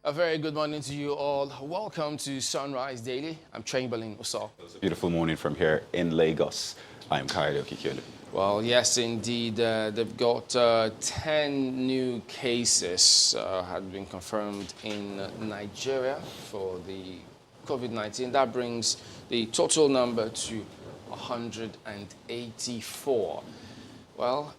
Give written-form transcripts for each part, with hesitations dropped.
A very good morning to you all. Welcome to Sunrise Daily. I'm Chamberlain Osal. It's a beautiful morning from here in Lagos. I'm Kyle Okikiolu. Well, yes, indeed. They've got 10 new cases had been confirmed in Nigeria for the COVID-19. That brings the total number to 184. Well,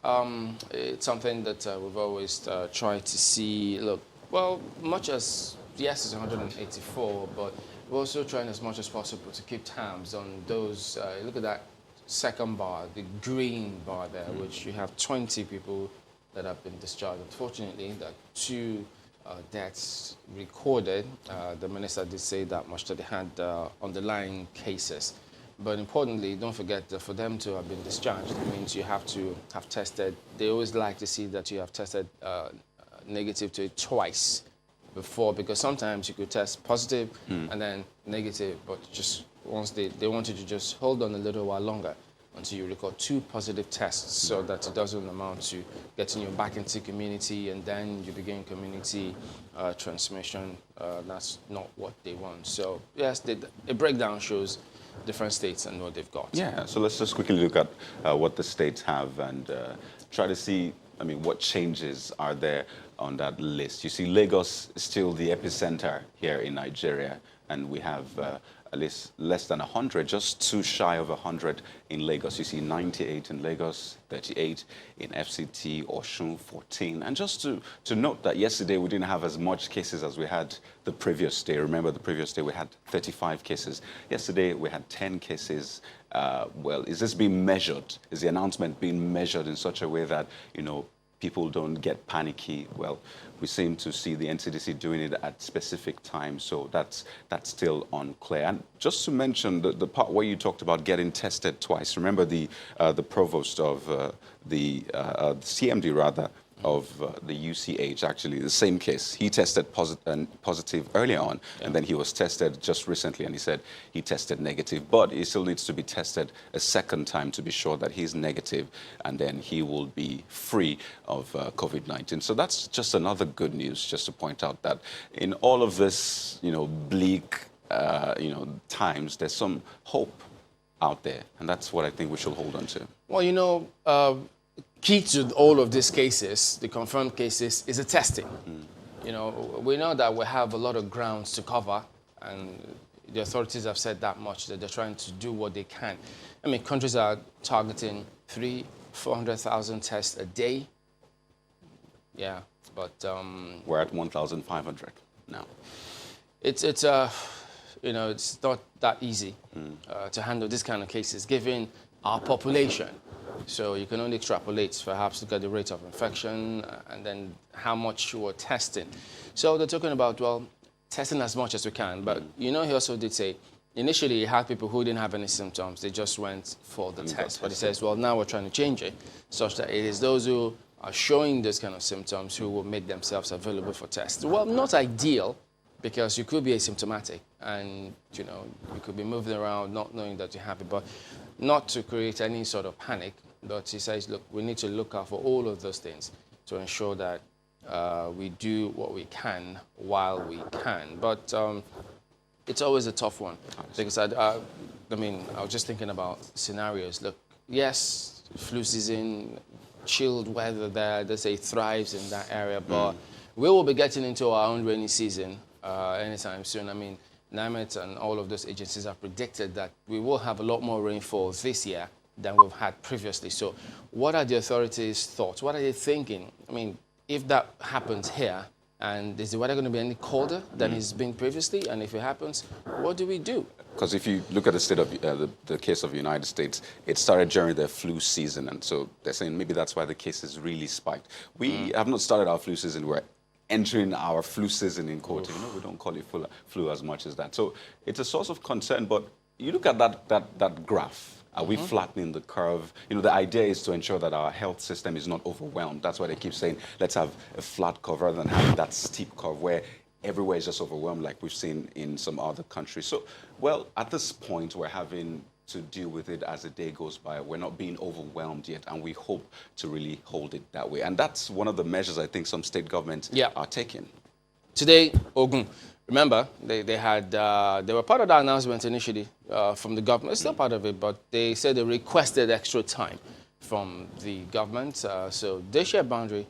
it's something that we've always tried to see. Look, well, much as, yes, it's 184, but we're also trying as much as possible to keep tabs on those. Look at that second bar, the green bar there, which you have 20 people that have been discharged. Unfortunately, there are two deaths recorded. The minister did say that much, that they had underlying cases. But importantly, don't forget that for them to have been discharged, it means you have to have tested. They always like to see that you have tested negative to it twice before, because sometimes you could test positive and then negative, but just once they want you to just hold on a little while longer until you record two positive tests so that it doesn't amount to getting you back into community and then you begin community transmission. That's not what they want. So yes, a breakdown shows different states and what they've got. Yeah, so let's just quickly look at what the states have and try to see, what changes are there on that list. You see, Lagos is still the epicenter here in Nigeria, and we have at least less than 100, just too shy of 100 in Lagos. You see 98 in Lagos, 38 in FCT, Osun, 14. And just to note that yesterday we didn't have as much cases as we had the previous day. Remember, the previous day we had 35 cases. Yesterday we had 10 cases. Well, is this being measured? Is the announcement being measured in such a way that, people don't get panicky? Well, we seem to see the NCDC doing it at specific times, so that's still unclear. And just to mention the part where you talked about getting tested twice, remember the provost of the CMD rather, of the UCH, actually, the same case. He tested positive earlier on, and then he was tested just recently, and he said he tested negative, but he still needs to be tested a second time to be sure that he's negative, and then he will be free of COVID-19. So that's just another good news, just to point out that in all of this, bleak, times, there's some hope out there, and that's what I think we should hold on to. Well, key to all of these cases, the confirmed cases, is the testing. We know that we have a lot of grounds to cover, and the authorities have said that much, that they're trying to do what they can. Countries are targeting 400,000 tests a day. Yeah, but we're at 1,500 now. It's not that easy to handle this kind of cases, given our population. So you can only extrapolate, perhaps look at the rate of infection and then how much you are testing. So they're talking about, well, testing as much as we can. But, he also did say, initially he had people who didn't have any symptoms. They just went for the test. But he says, well, now we're trying to change it such that it is those who are showing this kind of symptoms who will make themselves available for tests. Well, not ideal, because you could be asymptomatic and, you could be moving around not knowing that you have it, but not to create any sort of panic. But he says, look, we need to look out for all of those things to ensure that we do what we can while we can. But it's always a tough one, because I was just thinking about scenarios. Look, yes, flu season, chilled weather there, they say it thrives in that area, but we will be getting into our own rainy season anytime soon. NIMET and all of those agencies have predicted that we will have a lot more rainfall this year than we've had previously. So what are the authorities' thoughts? What are they thinking? If that happens here, and is the weather going to be any colder than it's been previously? And if it happens, what do we do? Because if you look at the state of the case of the United States, it started during the flu season, and so they're saying maybe that's why the cases really spiked. We have not started our flu season. We're entering our flu season in quote. We don't call it flu as much as that. So it's a source of concern. But you look at that graph. Are we flattening the curve? The idea is to ensure that our health system is not overwhelmed. That's why they keep saying, let's have a flat curve rather than having that steep curve where everywhere is just overwhelmed like we've seen in some other countries. So, well, at this point, we're having to deal with it as the day goes by. We're not being overwhelmed yet, and we hope to really hold it that way. And that's one of the measures I think some state governments are taking. Today, Ogun, remember, they were part of the announcement initially from the government, still part of it, but they said they requested extra time from the government. So they share boundary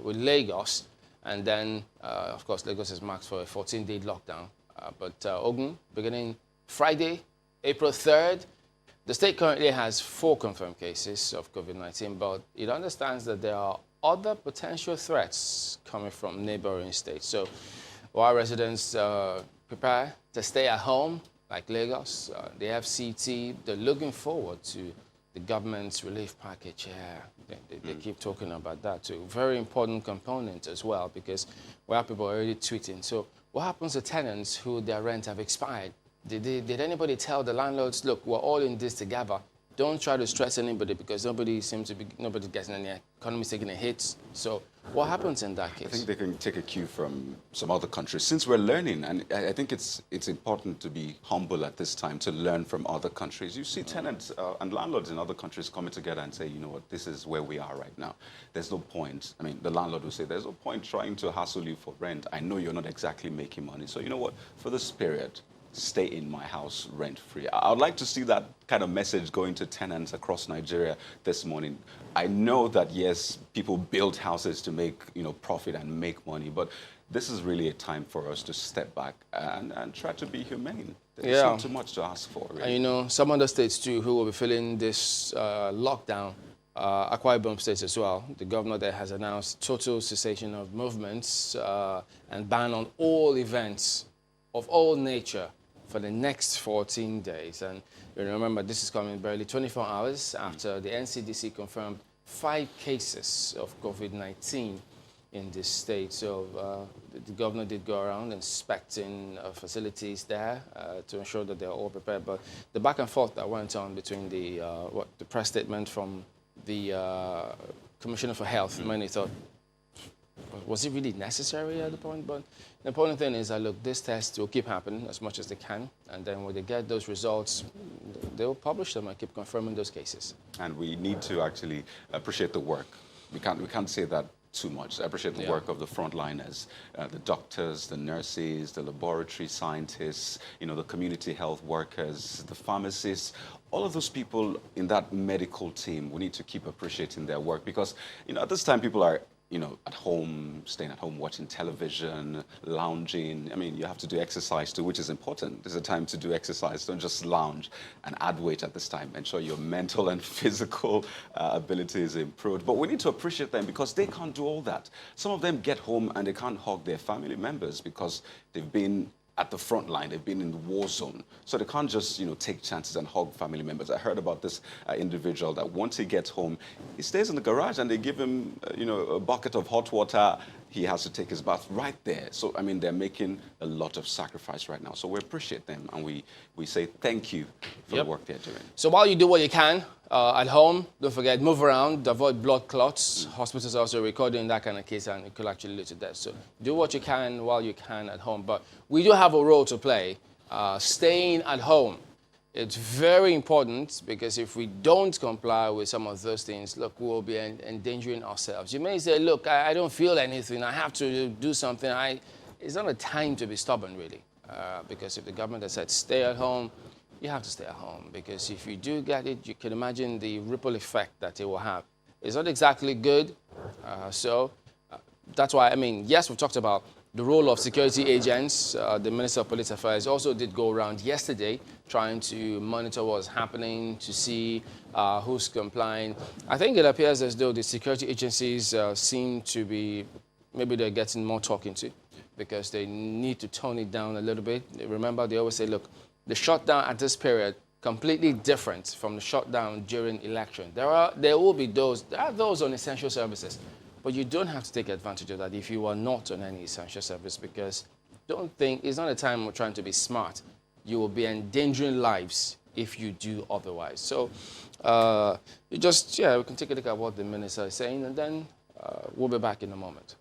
with Lagos, and then, of course, Lagos is marked for a 14-day lockdown. But Ogun, beginning Friday, April 3rd, the state currently has 4 confirmed cases of COVID-19, but it understands that there are other potential threats coming from neighboring states. So while residents prepare to stay at home, like Lagos, the FCT, they're looking forward to the government's relief package. Yeah, they keep talking about that too. Very important component as well, because we have people already tweeting. So what happens to tenants who their rent have expired? Did anybody tell the landlords, look, we're all in this together. Don't try to stress anybody, because nobody getting any, economy's taking a hit. So what happens in that case? I think they can take a cue from some other countries. Since we're learning, and I think it's important to be humble at this time to learn from other countries. You see tenants and landlords in other countries coming together and say, you know what, this is where we are right now. There's no point. I mean, the landlord will say, there's no point trying to hassle you for rent. I know you're not exactly making money. So you know what, for this period, stay in my house rent-free. I would like to see that kind of message going to tenants across Nigeria this morning. I know that, yes, people build houses to make, profit and make money, but this is really a time for us to step back and try to be humane. There's not too much to ask for, really. And, some other states, too, who will be feeling this lockdown, Akwa Ibom State as well. The governor there has announced total cessation of movements and ban on all events of all nature for the next 14 days. And remember, this is coming barely 24 hours after the NCDC confirmed 5 cases of COVID-19 in this state. So the governor did go around inspecting facilities there to ensure that they're all prepared. But the back and forth that went on between the press statement from the Commissioner for Health, many thought, was it really necessary at the point? But the important thing is that, look, this test will keep happening as much as they can. And then when they get those results, they'll publish them and keep confirming those cases. And we need to actually appreciate the work. We can't say that too much. I appreciate the work of the frontliners, the doctors, the nurses, the laboratory scientists, the community health workers, the pharmacists. All of those people in that medical team, we need to keep appreciating their work, because, at this time people are at home, staying at home, watching television, lounging. I mean, you have to do exercise too, which is important. There's a time to do exercise. Don't just lounge and add weight at this time. Ensure your mental and physical ability is improved. But we need to appreciate them, because they can't do all that. Some of them get home and they can't hug their family members because they've been at the front line, they've been in the war zone. So they can't just, take chances and hug family members. I heard about this individual that once he gets home, he stays in the garage and they give him, a bucket of hot water. He has to take his bath right there. So, I mean, they're making a lot of sacrifice right now. So we appreciate them, and we say thank you for the work they're doing. So while you do what you can at home, don't forget, move around, avoid blood clots. Hospitals are also recording that kind of case, and it could actually lead to death. So do what you can while you can at home. But we do have a role to play. Staying at home, it's very important, because if we don't comply with some of those things, look, we'll be endangering ourselves. You may say, look, I don't feel anything. I have to do something. It's not a time to be stubborn, really, because if the government has said stay at home, you have to stay at home, because if you do get it, you can imagine the ripple effect that it will have. It's not exactly good. So that's why, yes, we've talked about the role of security agents. The Minister of Police Affairs also did go around yesterday trying to monitor what's happening, to see who's complying. I think it appears as though the security agencies seem to be, maybe they're getting more talking to, because they need to tone it down a little bit. Remember, they always say, look, the shutdown at this period, completely different from the shutdown during election. There are those on essential services, but you don't have to take advantage of that if you are not on any essential service, because don't think, it's not a time of trying to be smart. You will be endangering lives if you do otherwise. So we can take a look at what the minister is saying, and then we'll be back in a moment.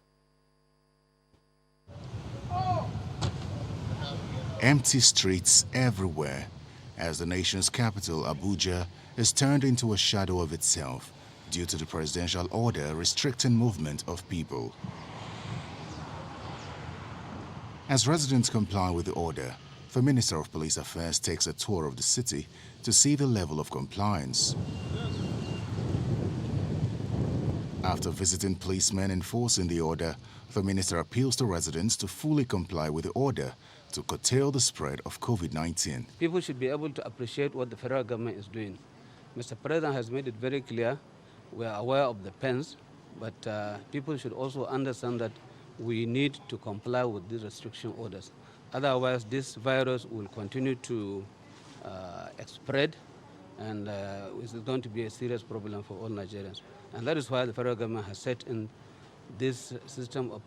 Empty streets everywhere as the nation's capital, Abuja, is turned into a shadow of itself due to the presidential order restricting movement of people. As residents comply with the order, the Minister of Police Affairs takes a tour of the city to see the level of compliance. After visiting policemen enforcing the order, the minister appeals to residents to fully comply with the order to curtail the spread of COVID-19. People should be able to appreciate what the federal government is doing. Mr. President has made it very clear. We are aware of the pains, but people should also understand that we need to comply with these restriction orders. Otherwise, this virus will continue to spread, and it's going to be a serious problem for all Nigerians. And that is why the federal government has set in this system of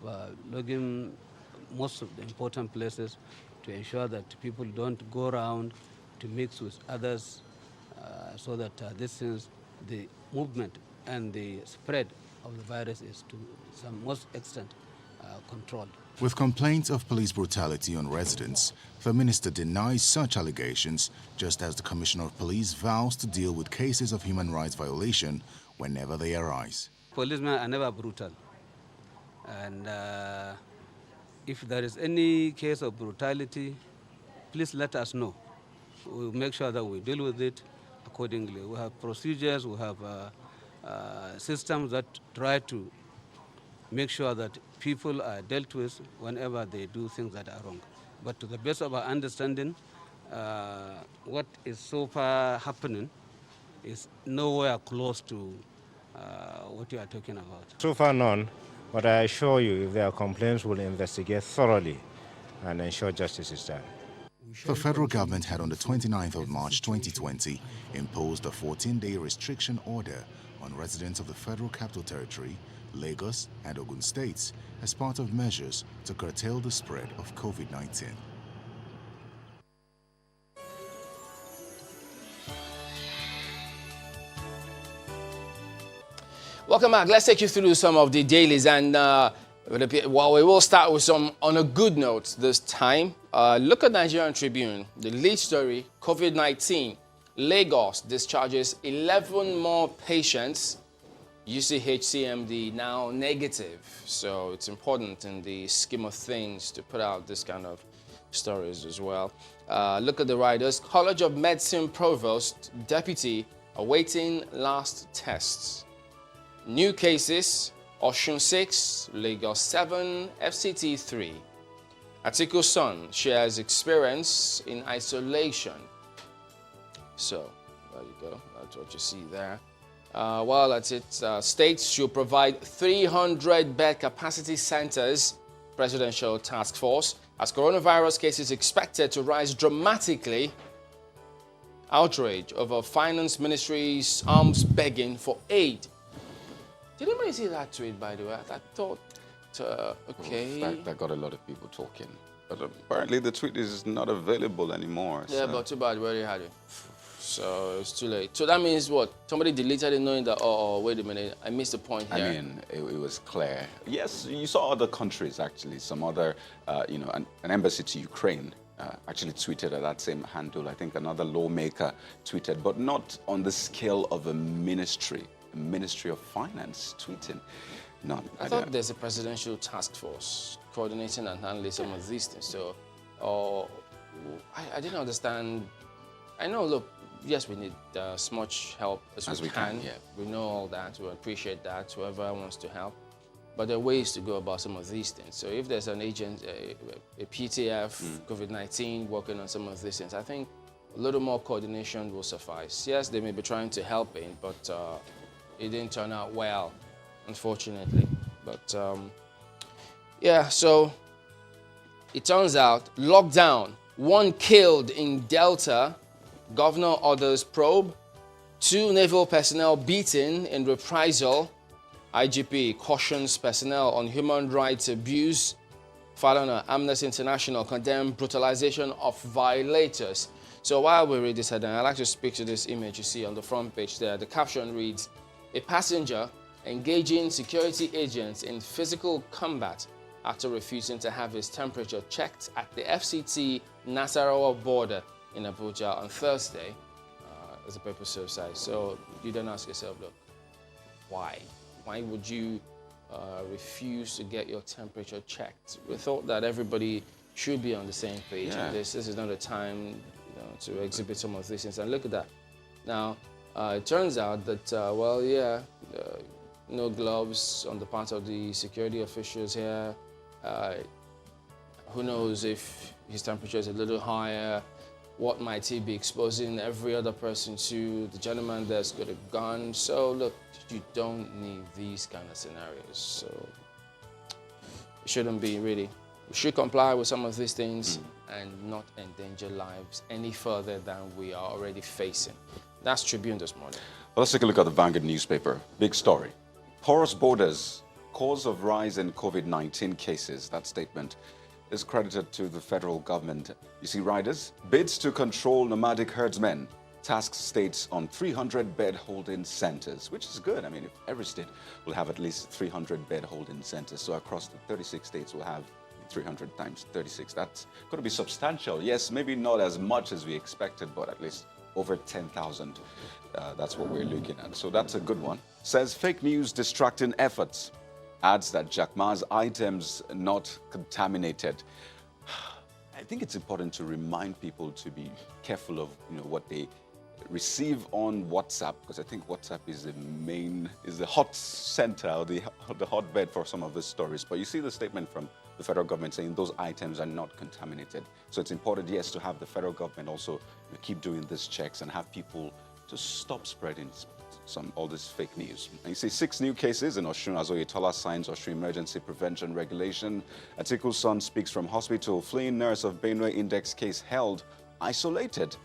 logging most of the important places to ensure that people don't go around to mix with others, so that the movement and the spread of the virus is to some most extent controlled. With complaints of police brutality on residents, the minister denies such allegations, just as the Commissioner of Police vows to deal with cases of human rights violation whenever they arise. Policemen are never brutal, and if there is any case of brutality, please let us know. We'll make sure that we deal with it accordingly. We have procedures, we have systems that try to make sure that people are dealt with whenever they do things that are wrong. But to the best of our understanding, what is so far happening is nowhere close to what you are talking about. So far none, but I assure you if there are complaints, we'll investigate thoroughly and ensure justice is done. The federal government had on the 29th of March 2020 imposed a 14-day restriction order on residents of the Federal Capital Territory, Lagos and Ogun states as part of measures to curtail the spread of COVID-19. Welcome back. Let's take you through some of the dailies, and while we will start with some on a good note this time. Look at Nigerian Tribune, the lead story: COVID-19. Lagos discharges 11 more patients. UCHCMD now negative. So it's important in the scheme of things to put out this kind of stories as well. Look at the riders. College of Medicine Provost Deputy awaiting last tests. New cases: Osun 6, Lagos 7, FCT 3. Atiku's son shares experience in isolation. So, there you go. That's what you see there. Well, that's it. States should provide 300-bed capacity centers. Presidential task force. As coronavirus cases expected to rise dramatically. Outrage over finance ministry's arms begging for aid. Did anybody see that tweet, by the way? I thought, okay. Well, that got a lot of people talking. But apparently the tweet is not available anymore. Yeah, but too bad, we already had it. So it's too late. So that means what? Somebody deleted it knowing that, oh, wait a minute, I missed the point here. I mean, it was clear. Yes, you saw other countries, actually. Some other, an embassy to Ukraine actually tweeted at that same handle. I think another lawmaker tweeted, but not on the scale of a ministry of Finance tweeting. None. I thought there's a presidential task force coordinating and handling some of these things. So, I didn't understand. I know, look, yes, we need as much help as we can. Yeah. We know all that. We appreciate that, whoever wants to help. But there are ways to go about some of these things. So if there's an agent, a PTF, COVID-19, working on some of these things, I think a little more coordination will suffice. Yes, they may be trying to help in, but it didn't turn out well, unfortunately. But yeah, so it turns out lockdown, 1 killed in Delta. Governor orders probe. 2 naval personnel beaten in reprisal. IGP cautions personnel on human rights abuse. Falana, Amnesty International condemned brutalization of violators. So while we read this headline, I'd like to speak to this image you see on the front page there. The caption reads, "A passenger engaging security agents in physical combat after refusing to have his temperature checked at the FCT Nasarawa border in Abuja on Thursday," as a paper suicide. So you then ask yourself, look, why? Why would you refuse to get your temperature checked? We thought that everybody should be on the same page. Yeah. And this is not a time to exhibit some of these things. And look at that. Now, it turns out that, no gloves on the part of the security officials here. Who knows if his temperature is a little higher? What might he be exposing every other person to? The gentleman that's got a gun. So look, you don't need these kind of scenarios. So it shouldn't be really. We should comply with some of these things and not endanger lives any further than we are already facing. That's Tribune this morning. Well, let's take a look at the Vanguard newspaper. Big story. Porous borders, cause of rise in COVID-19 cases. That statement is credited to the federal government. You see, riders, bids to control nomadic herdsmen, tasks states on 300 bed holding centers, which is good. I mean, if every state will have at least 300 bed holding centers, so across the 36 states we'll have 300 times 36. That's going to be substantial. Yes, maybe not as much as we expected, but at least over 10,000. That's what we're looking at. So that's a good one. Says fake news distracting efforts. Adds that Jack Ma's items not contaminated. I think it's important to remind people to be careful of what they receive on WhatsApp, because I think WhatsApp is the hot center, or the hotbed for some of the stories. But you see the statement from the federal government saying those items are not contaminated. So it's important, yes, to have the federal government also keep doing these checks and have people to stop spreading all this fake news. And you see 6 new cases in Osun as Oyetola signs Osun Emergency Prevention Regulation. Atiku's son speaks from hospital. Fleeing nurse of Benue Index case held isolated.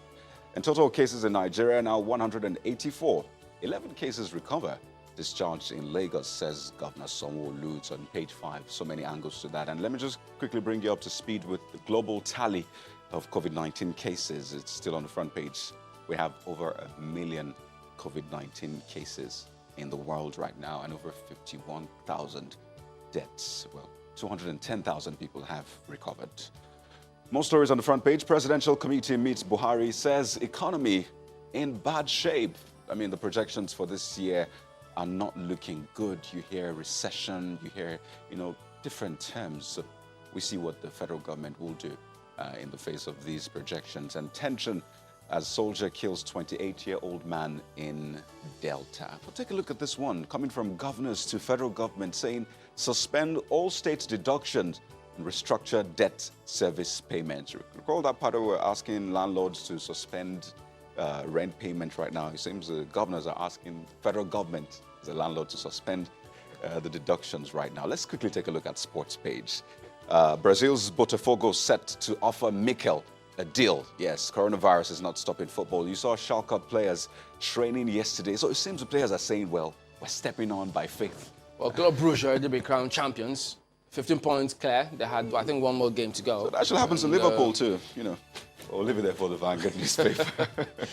And total cases in Nigeria now 184. 11 cases recover. Discharged in Lagos, says Governor Sanwo-Olu. It's on page 5. So many angles to that. And let me just quickly bring you up to speed with the global tally of COVID-19 cases. It's still on the front page. We have over 1 million COVID-19 cases in the world right now, and over 51,000 deaths. Well, 210,000 people have recovered. More stories on the front page. Presidential committee meets Buhari, says economy in bad shape. I mean, the projections for this year are not looking good. You hear recession, you hear, different terms. So we see what the federal government will do in the face of these projections. And tension as soldier kills 28-year-old man in Delta. But take a look at this one, coming from governors to federal government saying suspend all state deductions and restructure debt service payments. Recall that part we're asking landlords to suspend rent payment right now. It seems the governors are asking federal government, the landlord, to suspend the deductions right now. Let's quickly take a look at sports page. Brazil's Botafogo set to offer Mikel a deal. Yes, coronavirus is not stopping football. You saw Schalke players training yesterday. So it seems the players are saying, well, we're stepping on by faith. Well, Club Brugge already be crowned champions. 15 points clear. They had, I think, 1 more game to go. So that actually happens to Liverpool too, We'll leave it there for the Vanguard newspaper.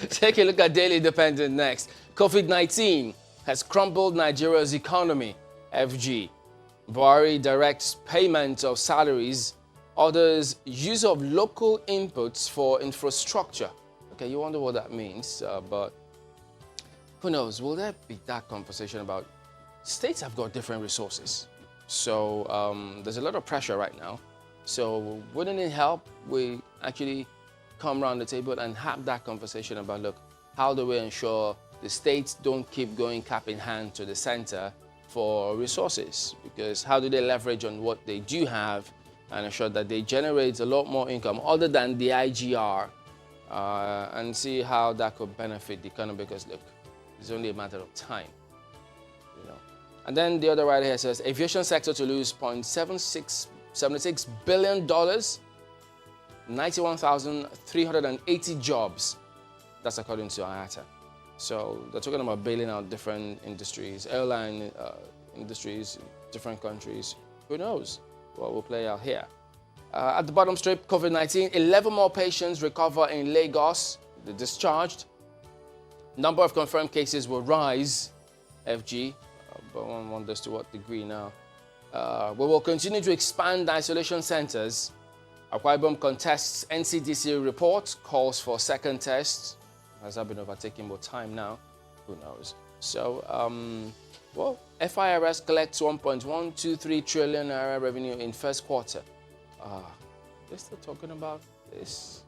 Take a look at Daily Independent next. COVID-19 has crumbled Nigeria's economy. FG. Buhari directs payment of salaries, orders use of local inputs for infrastructure. Okay, you wonder what that means, but who knows? Will there be that conversation about states have got different resources? So there's a lot of pressure right now. So wouldn't it help we actually come around the table and have that conversation about, look, how do we ensure the states don't keep going cap in hand to the center for resources? Because how do they leverage on what they do have and ensure that they generate a lot more income other than the IGR, and see how that could benefit the economy? Because look, it's only a matter of time. And then the other right here says aviation sector to lose $76 billion, 91,380 jobs. That's according to IATA. So they're talking about bailing out different industries, airline industries, different countries. Who knows what will play out here? At the bottom strip, COVID-19, 11 more patients recover in Lagos. They're discharged. Number of confirmed cases will rise, FG, but one wonders to what degree now. We will continue to expand isolation centers. Akwa Ibom contests NCDC report, calls for second test. Has that been overtaking more time now? Who knows? So, FIRS collects 1.123 trillion naira revenue in first quarter. they're still talking about this.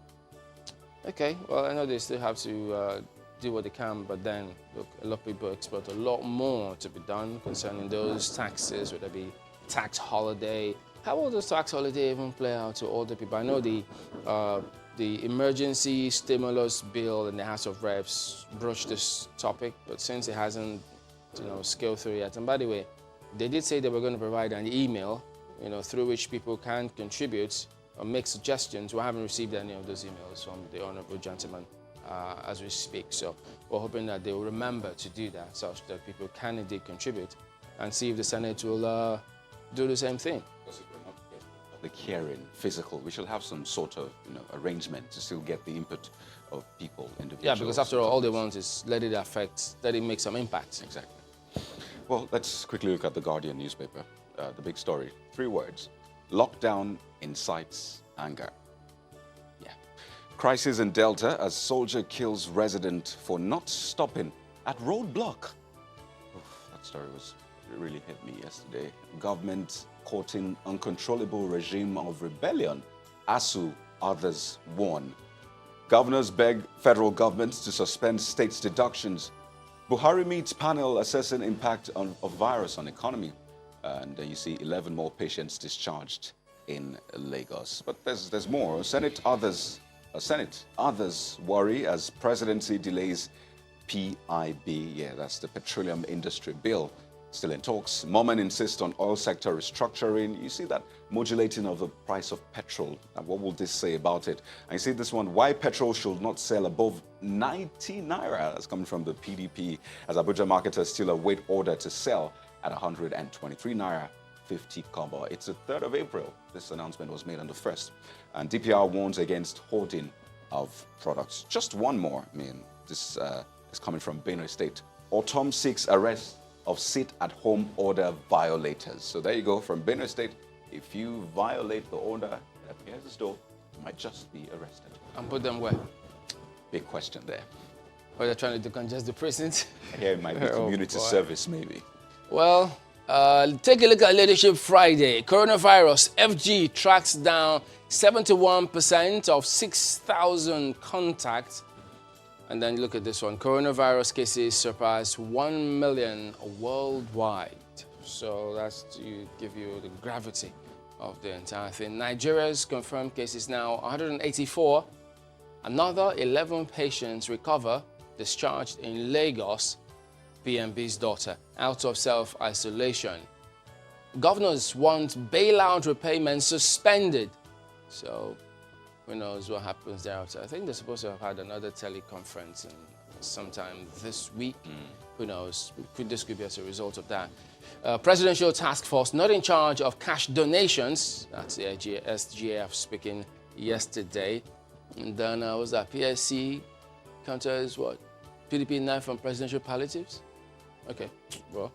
Okay, well, I know they still have to do what they can, but then, look, a lot of people expect a lot more to be done concerning those taxes, whether it be tax holiday. How will those tax holiday even play out to older people? I know the emergency stimulus bill in the House of Reps broached this topic, but since it hasn't, scaled through yet. And by the way, they did say they were going to provide an email, through which people can contribute or make suggestions. We haven't received any of those emails from the honorable gentleman as we speak. So we're hoping that they will remember to do that, such that people can indeed contribute, and see if the Senate will do the same thing. Public hearing, physical, we should have some sort of arrangement to still get the input of people, individuals. Yeah, because after all they want is let it make some impact. Exactly. Well, let's quickly look at the Guardian newspaper. The big story, 3 words: lockdown incites anger. Yeah. Crisis in Delta as soldier kills resident for not stopping at roadblock. Oof, that story really hit me yesterday. Government courting uncontrollable regime of rebellion. ASU, others warn. Governors beg federal government to suspend states' deductions. Buhari meets panel assessing impact of virus on economy. And then you see 11 more patients discharged in Lagos. But there's more. Senate others worry as presidency delays PIB. Yeah, that's the petroleum industry bill. Still in talks. Momen insists on oil sector restructuring. You see that modulating of the price of petrol. And what will this say about it? And you see this one, why petrol should not sell above 90 naira. That's coming from the PDP, as Abuja marketers still await order to sell at 123 naira 50 kobo. It's the 3rd of April. This announcement was made on the 1st. And DPR warns against hoarding of products. Just one more. This is coming from Benue State. Autumn 6 arrest of sit-at-home order violators. So there you go, from Benue State. If you violate the order, it appears as though you might just be arrested. And put them where? Big question there. Or they're trying to decongest the prisons? Here it might be community service, maybe. Well, take a look at Leadership Friday. Coronavirus, FG tracks down 71% of 6,000 contacts. And then look at this one. Coronavirus cases surpass 1 million worldwide. So that's to give you the gravity of the entire thing. Nigeria's confirmed cases now 184. Another 11 patients recover, discharged in Lagos, PMB's daughter, out of self-isolation. Governors want bailout repayments suspended. So who knows what happens thereafter. I think they're supposed to have had another teleconference sometime this week. Who knows? This could be as a result of that. Presidential task force not in charge of cash donations. That's the SGF speaking yesterday. And then was that PSC counters what? PDP 9 from presidential palliatives? Okay, well,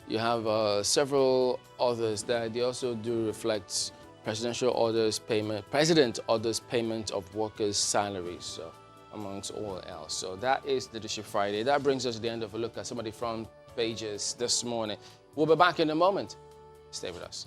you have several others that they also do reflect president orders payment of workers' salaries, so amongst all else. So that is Leadership Friday. That brings us to the end of a look at some of the front pages this morning. We'll be back in a moment. Stay with us.